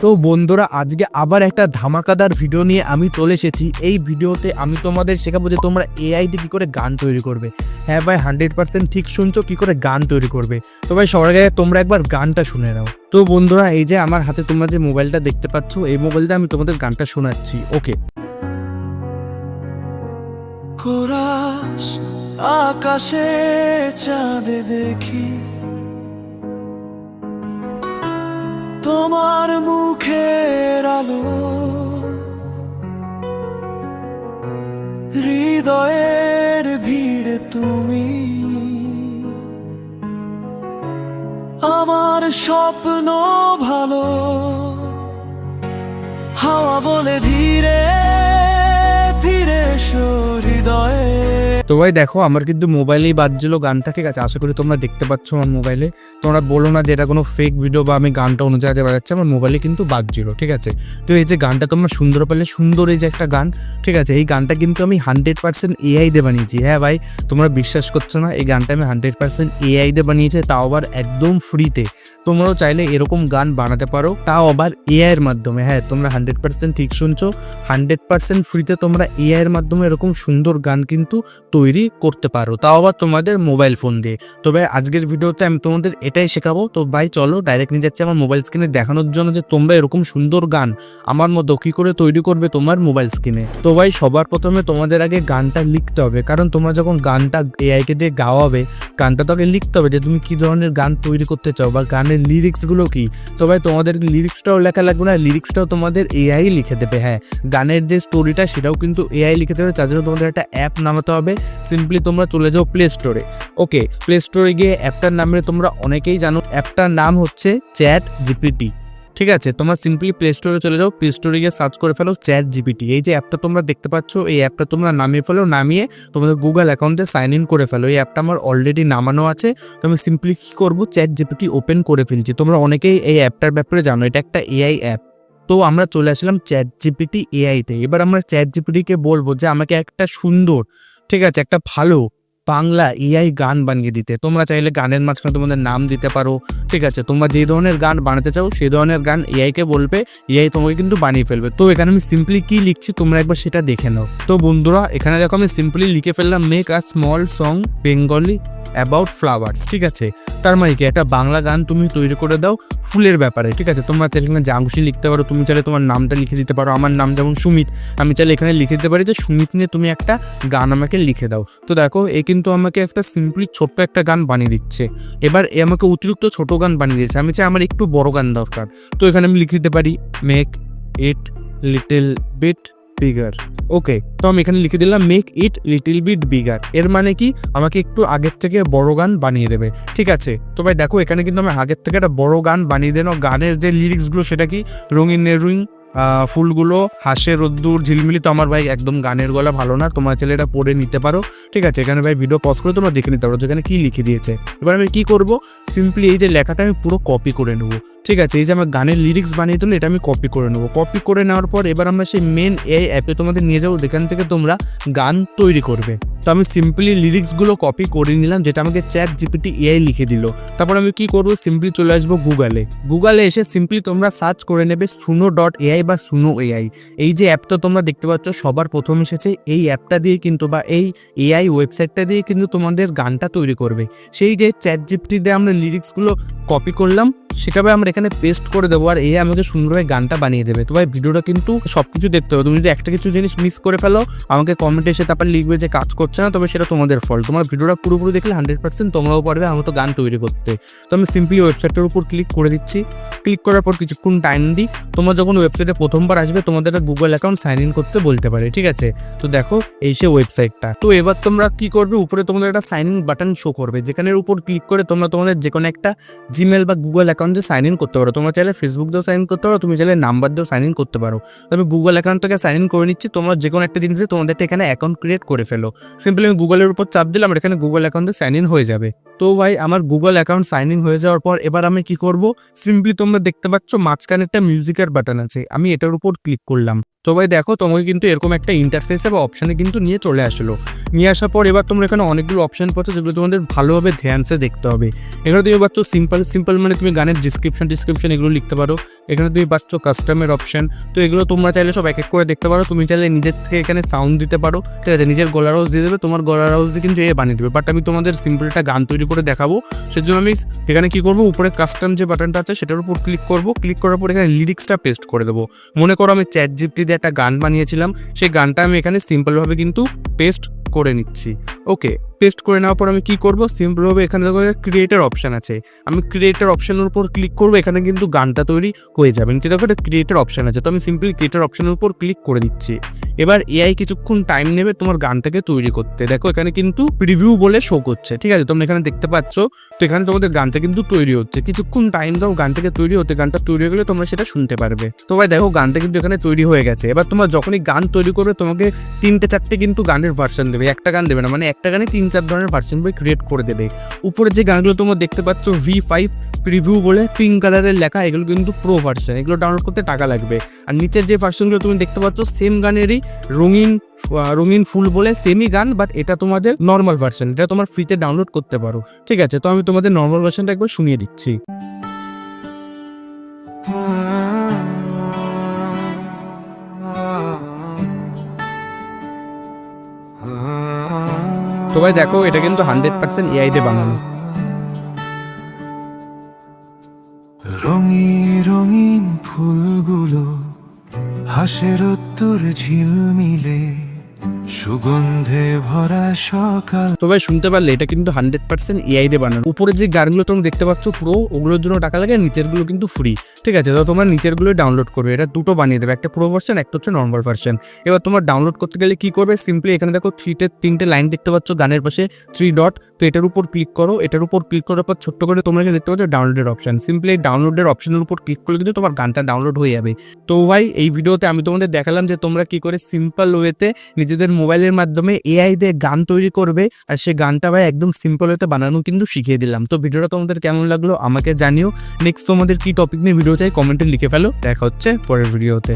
তো বন্ধুরা আজকে আবার একটা ধামাকাদার ভিডিও নিয়ে আমি চলে এসেছি। এই ভিডিওতে আমি তোমাদের শেখাবো যে তোমরা এআই দিয়ে কী করে গান তৈরি করবে। হ্যাঁ ভাই, 100% ঠিক শুনছো, কী করে গান তৈরি করবে। তো ভাই সবার আগে তোমরা একবার গানটা শুনে নাও। তো বন্ধুরা এই যে আমার হাতে তোমরা যে মোবাইলটা দেখতে পাচ্ছ, এই মোবাইলটা আমি তোমাদের গানটা শোনাচ্ছি। ওকে, কোরাস আকাশে চাঁদে দেখি তোমার মুখের আলো, হৃদয়ের ভিড় তুমি আমার স্বপ্ন ভালো, হাওয়া বলে ধীরে ফিরে এসো হৃদয়ে। তো ভাই দেখো আমার কিন্তু মোবাইলেই বাজছিল গানটা, ঠিক আছে। আশা করি তোমরা দেখতে পাচ্ছ আমার মোবাইলে। তোমরা বলো না যে এটা কোনো ফেক ভিডিও বা আমি গানটা অন্য জায়গায় বাজাচ্ছি, আমার মোবাইলে কিন্তু বাজছিল, ঠিক আছে। তো এই যে গানটা তোমরা সুন্দর পেলে, সুন্দর এই যে একটা গান, ঠিক আছে। এই গানটা কিন্তু আমি 100% এআই দিয়ে বানিয়েছি। হ্যাঁ ভাই, তোমরা বিশ্বাস করছো না, এই গানটা আমি 100% এআই দিয়ে বানিয়েছি, তাও আবার একদম ফ্রিতে। তোমরাও চাইলে এরকম গান বানাতে পারো, তাও আবার এআই এর মাধ্যমে। হ্যাঁ, তোমরা 100% ঠিক শুনছো, 100% ফ্রিতে তোমরা এআই এর মাধ্যমে এরকম সুন্দর গান কিন্তু তৈরি করতে পারো, তাও আবার তোমাদের মোবাইল ফোন দিয়ে। তো ভাই আজকের ভিডিওতে আমি তোমাদের এটাই শেখাবো। তো ভাই চলো ডাইরেক্ট নিয়ে যাচ্ছি আমার মোবাইল স্ক্রিনে দেখানোর জন্য যে তোমরা এরকম সুন্দর গান আমার মতো কি করে তৈরি করবে তোমার মোবাইল স্ক্রিনে। তো ভাই সবার প্রথমে তোমাদের আগে গানটা লিখতে হবে, কারণ তোমরা যখন গানটা এআইকে দিয়ে গাওয়াবে, গানটা তো আগে লিখতে হবে যে তুমি কি ধরনের গান তৈরি করতে চাও বা গানের লিরিক্সগুলো কি। তো ভাই তোমাদের লিরিক্সটাও লেখা লাগবে না, লিরিক্সটাও তোমাদের এআই লিখে দেবে। হ্যাঁ, গানের যে স্টোরিটা সেটাও কিন্তু এআই লিখে দেবে। তার জন্য তোমাদের একটা অ্যাপ নামাতে হবে। সিম্পলি তোমরা চলে যাও প্লে স্টোরে। ওকে, প্লে স্টোরে গিয়ে অ্যাপটার নামে তোমরা অনেকেই জানো, অ্যাপটার নাম হচ্ছে চ্যাট জিপিটি, ঠিক আছে। তোমরা সিম্পলি প্লে স্টোরে চলে যাও, প্লে স্টোরে গিয়ে সার্চ করে ফেলো চ্যাট জিপিটি। এই যে অ্যাপটা তোমরা দেখতে পাচ্ছ, এই অ্যাপটা তোমরা নামিয়ে ফেলো, নামিয়ে তোমাদের গুগল অ্যাকাউন্টে সাইন ইন করে ফেলো। এই অ্যাপটা আমার অলরেডি নামানো আছে। তো আমি সিম্পলি কী করবো, চ্যাট জিপিটি ওপেন করে ফেলছি। তোমরা অনেকেই এই অ্যাপটার ব্যাপারে জানো, এটা একটা এআই অ্যাপ। তো আমরা চলে আসলাম চ্যাট জিপিটি এআইতে। এবার আমরা চ্যাট জিপিটিকে বলবো যে আমাকে একটা সুন্দর, ঠিক আছে, একটা ভালো বাংলা এআই গান বানিয়ে দিতে। তোমরা চাইলে গানের মাঝখানে তোমাদের নাম দিতে পারো, ঠিক আছে। তোমরা যে ধরনের গান বানাতে চাও সেই ধরনের গান এআইকে বলবে, এআই তোমাকে কিন্তু বানিয়ে ফেলবে। তো এখানে আমি সিম্পলি কি লিখছি তোমরা একবার সেটা দেখে নাও। তো বন্ধুরা এখানে দেখো আমি সিম্পলি লিখে ফেললাম make a small song Bengali about flowers, ঠিক আছে। তার মানে কি, একটা বাংলা গান তুমি তৈরি করে দাও ফুলের ব্যাপারে, ঠিক আছে। তোমরা চাইলে এখানে যা খুশি লিখতে পারো, তুমি চাইলে তোমার নামটা লিখে দিতে পারো। আমার নাম যেমন সুমিত, আমি চাইলে এখানে লিখে দিতে পারি যে সুমিত নিয়ে তুমি একটা গান আমাকে লিখে দাও। তো দেখো এ কিন্তু আমাকে একটা সিম্পলি ছোট্ট একটা গান বানিয়ে দিচ্ছে। এবার এ আমাকে অতিরিক্ত ছোট গান বানিয়ে দিচ্ছে, আমি চাই আমার একটু বড় গান দরকার। তো এখানে আমি লিখে দিতে পারি make it little bit bigger. Okay, তো আমি এখানে লিখে দিলাম make it little bit bigger. এর মানে কি, আমাকে একটু আগের থেকে বড় গান বানিয়ে দেবে, ঠিক আছে। তো ভাই দেখো এখানে কিন্তু আমি আগের থেকে একটা বড় গান বানিয়ে দেন। গানের যে লিরিক্সগুলো সেটা কি, রঙিন রঙিন ফুলগুলো হাসে রোদ্দুর ঝিলমিলি। তো আমার ভাই একদম গানের গলা ভালো না, তোমার ছেলে এটা পড়ে নিতে পারো, ঠিক আছে। এখানে ভাই ভিডিও পজ করে তোমরা দেখে নিতে পারো যেখানে কি লিখে দিয়েছে। এবার আমি কি করব, সিম্পলি এই যে লেখাটা আমি পুরো কপি করে নেবো, ঠিক আছে। এই যে আমার গানের লিরিক্স বানিয়ে দিলে এটা আমি কপি করে নেবো। কপি করে নেওয়ার পর এবার আমরা সেই মেন এই অ্যাপে তোমাদের নিয়ে যাবো, যেখান থেকে তোমরা গান তৈরি করবে। তো আমি সিম্পলি লিরিক্সগুলো কপি করে নিলাম, যেটা আমাকে চ্যাট জিপিটি এআই লিখে দিল। তারপর আমি কি করবো, সিম্পলি চলে আসবো গুগলে এসে সিম্পলি তোমরা সার্চ করে নেবে suno.ai বা সুনো এআই। এই যে অ্যাপটা তোমরা দেখতে পাচ্ছ সবার প্রথম এসেছে, এই অ্যাপটা দিয়ে কিন্তু বা এই এআই ওয়েবসাইটটা দিয়ে কিন্তু তোমাদের গানটা তৈরি করবে। সেই যে চ্যাট জিপিটি দিয়ে আমরা লিরিক্সগুলো কপি করলাম সেটা ভাই আমরা এখানে পেস্ট করে দেবো, আর এই আমাকে সুন্দরভাবে গানটা বানিয়ে দেবে। তো ভাই ভিডিওটা কিন্তু সবকিছু দেখতে হবে। তুমি যদি একটা কিছু জিনিস মিস করে ফেলো আমাকে কমেন্টে এসে তারপর লিখবে যে কাজ করছে না, তবে সেটা তোমাদের ফল্ট। তোমার ভিডিওটা পুরোপুরি দেখলে 100% তোমরাও পারবে আমার তো গান তৈরি করতে। তো আমি সিম্পলি ওয়েবসাইটের উপর ক্লিক করে দিচ্ছি। ক্লিক করার পর কিছুক্ষণ টাইম দিই। তোমরা যখন ওয়েবসাইটে প্রথমবার আসবে তোমাদের একটা গুগল অ্যাকাউন্ট সাইন ইন করতে বলতে পারে, ঠিক আছে। তো দেখো এই সে ওয়েবসাইটটা। তো এবার তোমরা কি করবে, উপরে তোমাদের একটা সাইন ইন বাটন শো করবে, যেখানের উপর ক্লিক করে তোমরা তোমাদের যে কোনো একটা জিমেল বা গুগল অ্যাকাউন্টে সাইন ইন করতে পারো। তোমরা চাইলে ফেসবুক দিয়েও সাইন ইন করতে পারো, তুমি চাইলে নাম্বার দিয়েও সাইন ইন করতে পারো। আমি গুগল অ্যাকাউন্ট থেকে সাইন ইন করে নিচ্ছি। তোমরা যে কোনো একটা জিনিসে তোমাদের এখানে অ্যাকাউন্ট ক্রিয়েট করে ফেলো। সিম্পলি আমি গুগলের উপর চাপ দিলাম, এখানে গুগল অ্যাকাউন্টে সাইন ইন হয়ে যাবে। তো ভাই আমার গুগল অ্যাকাউন্ট সাইন ইন হয়ে যাওয়ার পর এবার আমি কি করব, সিম্পলি তোমরা দেখতে পাচ্ছ মাঝখানে একটা মিউজিকের বাটন আছে, আমি এটার উপর ক্লিক করলাম। তো ভাই দেখো তোমাকে কিন্তু এরকম একটা ইন্টারফেসে বা অপশানে কিন্তু নিয়ে চলে আসলো। নিয়ে আসার পর এবার তোমরা এখানে অনেকগুলো অপশন পাচ্ছ যেগুলো তোমাদের ভালোভাবে ধ্যানসে দেখতে হবে। এখানে তুমি পাচ্ছ সিম্পল মানে তুমি গানের ডিসক্রিপশন এগুলো লিখতে পারো। এখানে তুমি পাচ্ছ কাস্টমের অপশন, তো এগুলো তোমরা চাইলে সব এক এক করে দেখতে পারো। তুমি চাইলে নিজের থেকে এখানে সাউন্ড দিতে পারো, ঠিক আছে, নিজের গলার আওয়াজ দিয়ে দেবে, তোমার গলার আওয়াজ দিয়ে কিন্তু এ বানিয়ে দেবে। বাট আমি তোমাদের সিম্পল একটা গান তৈরি করে দেখাবো, সেজন্য আমি এখানে কি করবো, উপরে কাস্টম যে বাটনটা আছে সেটার উপর ক্লিক করবো। ক্লিক করার পর এখানে লিরিক্সটা পেস্ট করে দেবো। মনে করো আমি চ্যাট জিপিটি দিয়ে একটা গান বানিয়েছিলাম, সেই গানটা আমি এখানে সিম্পলভাবে কিন্তু পেস্ট করে নিচ্ছি। ওকে, পেস্ট করে নেওয়ার পর আমি কি করবো, সিম্পলভাবে এখানে দেখো ক্রিয়েটার অপশন আছে, আমি ক্রিয়েটার অপশনের উপর ক্লিক করবো। এখানে কিন্তু গানটা তৈরি হয়ে যাবে। নিচে দেখো একটা ক্রিয়েটার অপশন আছে, তো আমি সিম্পলি ক্রিয়েটার অপশনের উপর ক্লিক করে দিচ্ছি। এবার এআই কিছুক্ষণ টাইম নেবে তোমার গানটাকে তৈরি করতে। দেখো এখানে কিন্তু প্রিভিউ বলে শো করছে, ঠিক আছে, তোমরা এখানে দেখতে পাচ্ছ। তো এখানে তোমাদের গানটা কিন্তু তৈরি হচ্ছে, কিছুক্ষণ টাইম দাও গানটাকে তৈরি হতে। গানটা তৈরি হয়ে গেলে তোমরা সেটা শুনতে পারবে। তো ভাই দেখো গানটা কিন্তু এখানে তৈরি হয়ে গেছে। এবার তোমরা যখনই গান তৈরি করবে তোমাকে 3-4টে কিন্তু গানের ভার্সন দেবে, একটা গান দেবে না, মানে একটা গানে 3-4 ধরনের ভার্সন বই ক্রিয়েট করে দেবে। উপরে যে গানগুলো তোমরা দেখতে পাচ্ছ V5 প্রিভিউ বলে পিঙ্ক কালারের লেখা, এগুলো কিন্তু প্রো ভার্সন, এগুলো ডাউনলোড করতে টাকা লাগবে। আর নিচের যে ভার্সনগুলো তুমি দেখতে পাচ্ছ সেম গানেরই রঙিন ফুল বলে সেমই গান, বাট এটা তোমাদের নর্মাল ভার্সন, এটা তোমার ফ্রিতে ডাউনলোড করতে পারো, ঠিক আছে। তো আমি তোমাদের নর্মাল ভার্সনটা একবার শুনিয়ে দিচ্ছি। তো ভাই দেখো এটা কিন্তু 100% এআই দিয়ে বানানো। রঙিন ফুলগুলো হাসে রোদ্দুর ঝিলমিলে, সুগন্ধে ভরা সকাল। তো ভাই শুনতে পারলে এটা কিন্তু 100% এআই দিয়ে বানানো। উপরে যে গানগুলো তোমরা দেখতে পাচ্ছ প্রো, ওগুলোর জন্য টাকা লাগে, নিচের গুলো কিন্তু ফ্রি, ঠিক আছে। তো তোমার নিচের গুলো ডাউনলোড করবে, এটা দুটো বানিয়ে দেবে, একটা প্রো ভার্সন একটা হচ্ছে নর্মাল ভার্সন। এবার তোমার ডাউনলোড করতে গেলে কি করবে, সিম্পলি এখানে দেখো 3টে লাইন দেখতে পাচ্ছ গানের পাশে 3 ডট, তো এটার উপর ক্লিক করো। এটার উপর ক্লিক করার পর ছোট্ট করে তোমরা দেখতে পাচ্ছ ডাউনলোডের অপশন, সিম্পলি ডাউনলোডের অপশনের উপর ক্লিক করলে কিন্তু তোমার গানটা ডাউনলোড হয়ে যাবে। তো ভাই এই ভিডিওতে আমি তোমাদের দেখালাম যে তোমরা কি করে সিম্পল ওয়েতে নিজেদের মোবাইলের মাধ্যমে এআই দিয়ে গান তৈরি করবে, আর সেই গানটা ভাই একদম সিম্পল ওয়েতে বানানো কিন্তু শিখিয়ে দিলাম। তো ভিডিওটা তোমাদের কেমন লাগলো আমাকে জানিও। নেক্সট তোমাদের কি টপিক নিয়ে ভিডিও চাই কমেন্টে লিখে ফেলো। দেখা হচ্ছে পরের ভিডিওতে।